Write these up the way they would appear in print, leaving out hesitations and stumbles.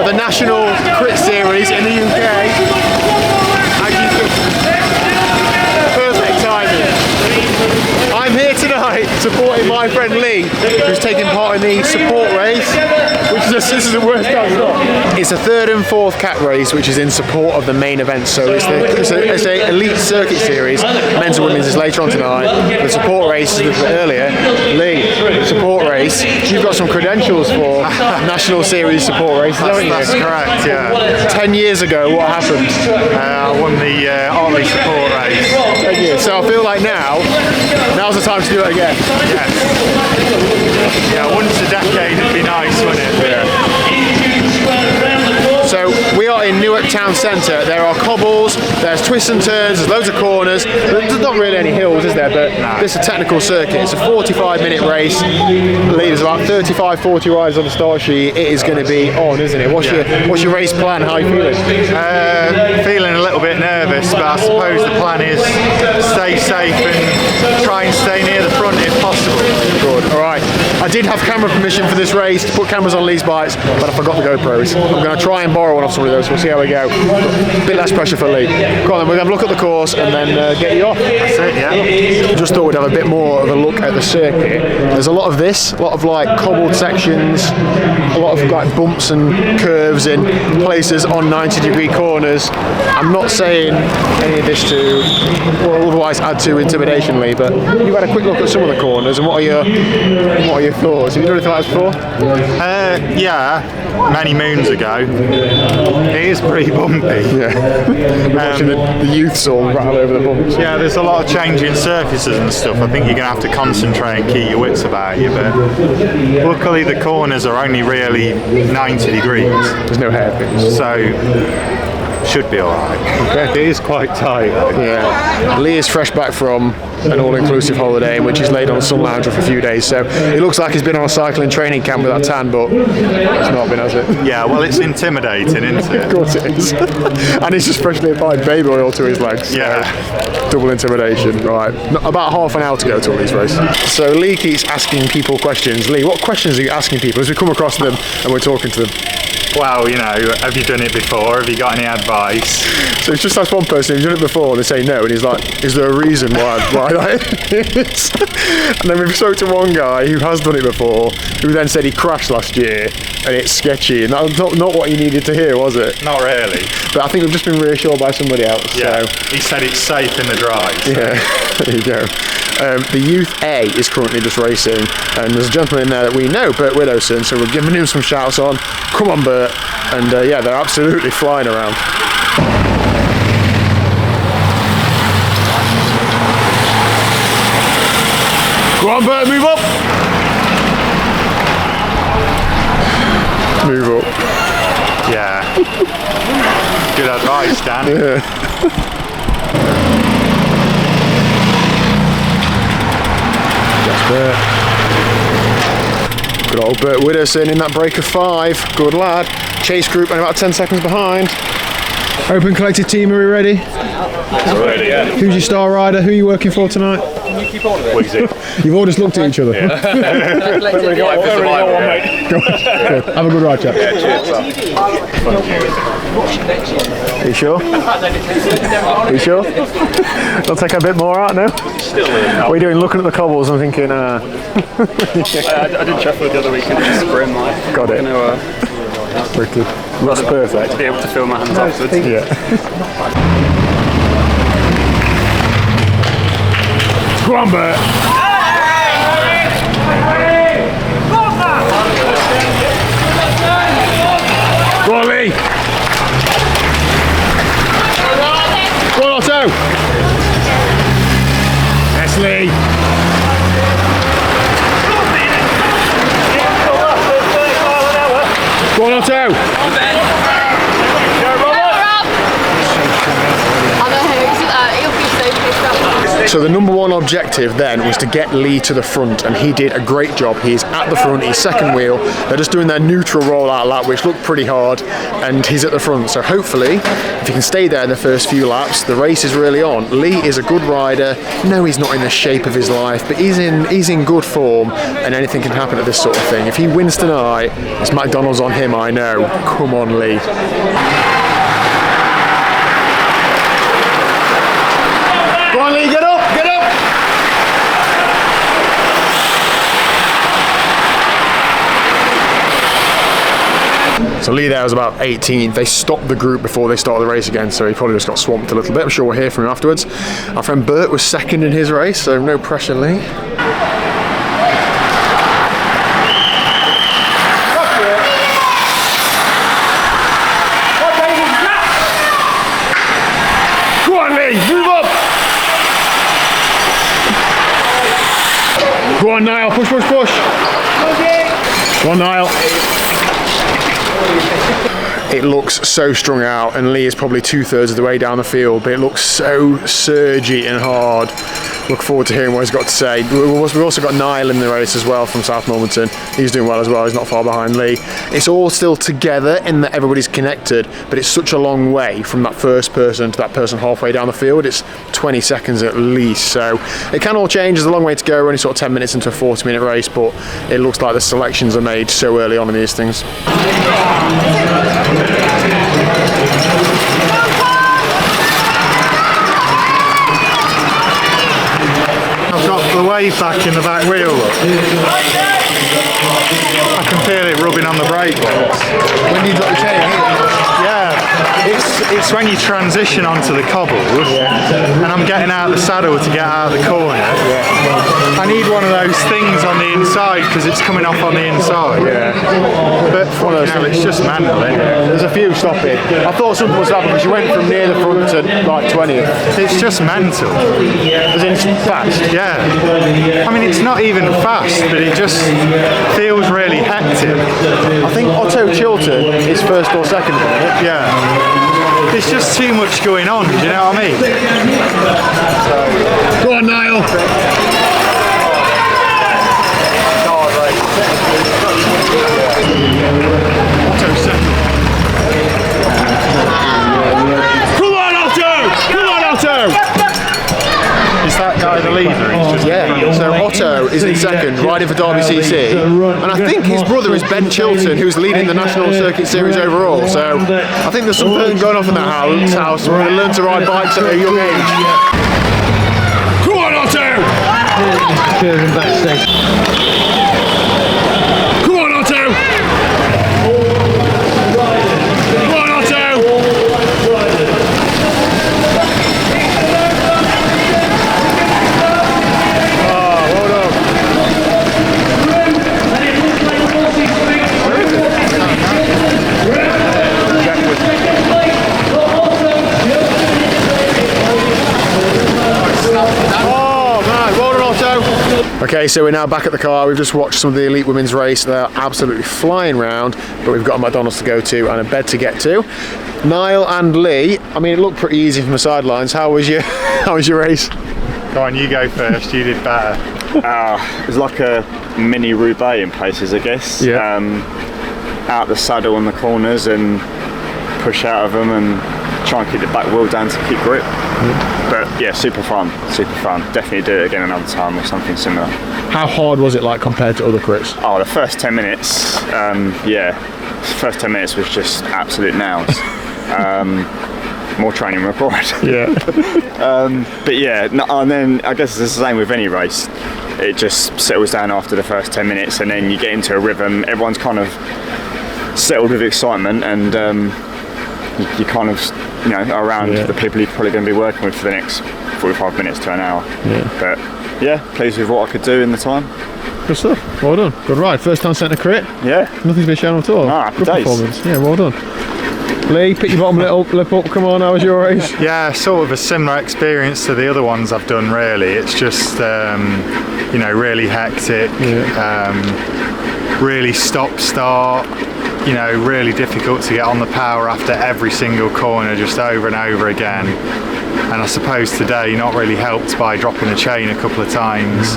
the National Crit Series in the UK. Perfect timing. I'm here tonight supporting my friend Lee, who's taking part in the support race, which is this is the worst time stop. It's a third and fourth cat race, which is in support of the main event. So it's a elite circuit series. Men's and women's is later on tonight. The support race is a little bit earlier. Lee, support race. You've got some credentials for National Series support races, haven't you? That's correct. Yeah. 10 years ago, what happened? I won the Otley support race. 10 years. So I feel like now's the time to do it again. Yes. Yeah, once a decade would be nice, wouldn't it? Yeah. So we are in Newark town centre. There are cobbles, there's twists and turns, there's loads of corners. There's not really any hills, is there? But this is a technical circuit. It's a 45-minute race. There's about 35-40 riders on the start sheet. It is going to be on, isn't it? What's your race plan? How are you feeling? Feeling a little bit nervous, but I suppose the plan is stay safe and try and stay near the front if possible. Good. All right. I did have camera permission for this race to put cameras on Lee's bikes, but I forgot the GoPros. I'm going to try and borrow one off somebody of those. We'll see how we go. A bit less pressure for Lee. Go on then, we're going to have a look at the course and then get you off. That's it, yeah. Just thought we'd have a bit more of a look at the circuit. There's a lot of this, a lot of like cobbled sections, a lot of like bumps and curves in places on 90-degree corners. I'm not saying any of this to otherwise add to intimidation, Lee, but you've had a quick look at some of the corners, and what are your thoughts? Have you done anything like this before? Yeah, many moons ago. It is pretty bumpy. Yeah. Watching the youths all rattle over the bumps. Yeah, there's a lot of changing surfaces and stuff. I think you're going to have to concentrate and keep your wits about you, but luckily the corners are only really 90 degrees. There's no hairpins. So should be alright. Okay. It is quite tight. Yeah. Lee is fresh back from an all-inclusive holiday in which he's laid on sun lounger for a few days, so it looks like he's been on a cycling training camp with that tan, but it's not been, has it? Yeah, well, it's intimidating, isn't it? Of course it is. And he's just freshly applied baby oil to his legs. So yeah. Double intimidation. Right. About half an hour to go to Lee's race. So Lee keeps asking people questions. Lee, what questions are you asking people as we come across them and we're talking to them? Well, you know, have you done it before? Have you got any advice? So it's just asked one person, have you done it before? And they say no, and he's like, is there a reason why that is? And then we've spoke to one guy who has done it before, who then said he crashed last year, and it's sketchy, and that's not what you needed to hear, was it? Not really. But I think we've just been reassured by somebody else. Yeah, so. he said it's safe in the drive. So. Yeah, there you go. The Youth A is currently just racing, and there's a gentleman in there that we know, Bert Widowson, so we're giving him some shouts on. Come on, Bert. And yeah, they're absolutely flying around. Go on, Bert, move up. Move up. Yeah. Good advice, Dan. Yeah. That's Bert. Good old Bert Widowson in that break of 5. Good lad. Chase group and about 10 seconds behind. Open collected team, are we ready? Ready, yeah. Who's your star rider? Who are you working for tonight? Weezy. You've all just looked at each other. Yeah. Have a good ride, chaps. Yeah, cheers. Are you sure? Are you sure? It'll take a bit more out now. Still What are you doing? Looking at the cobbles and thinking, I did Sheffield the other weekend, just sprint like. got it. Wicked. That's perfect. To be able to feel my hands afterwards. Yeah. Go on, Bert. Go on, Lee. Go on, Otto. Yes, Lee. Go on, Otto. So the number one objective then was to get Lee to the front, and he did a great job. He's at the front, he's second wheel. They're just doing their neutral rollout lap, which looked pretty hard, and he's at the front. So hopefully, if he can stay there in the first few laps, the race is really on. Lee is a good rider. No, he's not in the shape of his life, but he's in good form, and anything can happen at this sort of thing. If he wins tonight, it's McDonald's on him, I know. Come on, Lee. Go on, Lee, get up, get up! So Lee there was about 18th. They stopped the group before they started the race again, so he probably just got swamped a little bit. I'm sure we'll hear from him afterwards. Our friend Bert was second in his race, so no pressure, Lee. Go on, Lee, move up! Go on, Niall, push, push, push! Go on, Niall. It looks so strung out, and Lee is probably 2/3 of the way down the field, but it looks so surgy and hard. Look forward to hearing what he's got to say. We've also got Niall in the race as well from South Normanton. He's doing well as well, he's not far behind Lee. It's all still together in that everybody's connected, but it's such a long way from that first person to that person halfway down the field. It's 20 seconds at least, so it can all change. There's a long way to go. We're only sort of 10 minutes into a 40-minute race, but it looks like the selections are made so early on in these things. I've got the wave back in the back wheel, look. I can feel it rubbing on the brake. When you drop the chain, Yeah, it's when you transition onto the cobbles, and I'm getting out of the saddle to get out of the corner. I need one of those things on the inside because it's coming off on the inside. But it's just mental, isn't it? there's a few stopping. I thought something was happening because you went from near the front to like 20th. It's just mental. As in fast. Yeah. I mean, it's not even fast, but it just feels really hectic. I think Otto Chilton is first or second, isn't it? Yeah. There's just too much going on, do you know what I mean? Go on, Niall. Otto second. Come on, Otto! Come on, Otto! Is that guy the leader? He's just Yeah, so Otto is in second, riding for Derby CC, and I think his brother is Ben Chilton, who's leading the National Circuit Series overall, so I think there's something going on in that house where they learn to ride bikes at a young age. Come on, Otto! Come on, Otto! Come on, Otto! Okay, so we're now back at the car. We've just watched some of the elite women's race. They're absolutely flying round, but we've got a McDonald's to go to and a bed to get to. Niall and Lee, I mean, it looked pretty easy from the sidelines. How was your race? Go on, you go first. You did better. It was like a mini Roubaix in places, I guess. Yeah. Out the saddle on the corners and push out of them and try and keep the back wheel down to keep grip. But yeah, super fun, super fun. Definitely do it again another time or something similar. How hard was it like compared to other crits? Oh, the first 10 minutes, the first 10 minutes was just absolute nails. More training required. Yeah. But yeah, and then I guess it's the same with any race. It just settles down after the first 10 minutes and then you get into a rhythm. Everyone's kind of settled with excitement and you kind of, are around the people you're probably going to be working with for the next 45 minutes to an hour. Yeah. But yeah, pleased with what I could do in the time. Good stuff. Well done. Good ride. First time centre crit. Yeah. Nothing's been shown at all. Good days. performance. Yeah, well done. Lee, pick your bottom lip up. Come on, how was your race? Yeah, sort of a similar experience to the other ones I've done, really. It's just, really hectic, really stop-start. you know, really difficult to get on the power after every single corner, just over and over again. And I suppose today not really helped by dropping the chain a couple of times.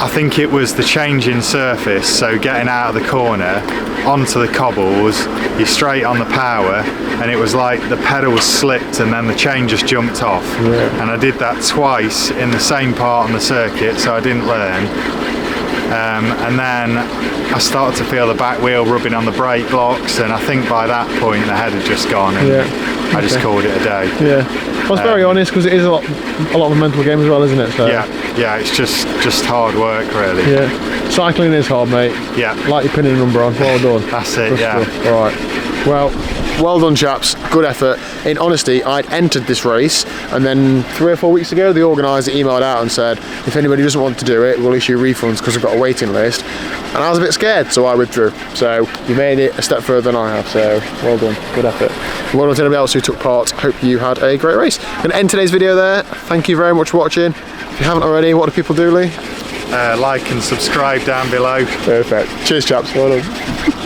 I think it was the change in surface, so getting out of the corner onto the cobbles, you're straight on the power, and it was like the pedal was slipped and then the chain just jumped off. And I did that twice in the same part on the circuit, so I didn't learn. And then I started to feel the back wheel rubbing on the brake blocks, and I think by that point the head had just gone, and I just called it a day. Yeah, well, it's very honest, because it is a lot of a mental game as well, isn't it? So. Yeah, it's just hard work, really. Yeah, cycling is hard, mate. Yeah, like your pinning number on. Well done. That's it. Good yeah. stuff. All right. Well done, chaps. Good effort. In honesty, I'd entered this race, and then 3 or 4 weeks ago, the organiser emailed out and said, if anybody doesn't want to do it, we'll issue refunds because we've got a waiting list. And I was a bit scared, so I withdrew. So you made it a step further than I have. So well done. Good effort. Well done to anybody else who took part. Hope you had a great race. I'm going to end today's video there. Thank you very much for watching. If you haven't already, what do people do, Lee? Like and subscribe down below. Perfect. Cheers, chaps. Well done.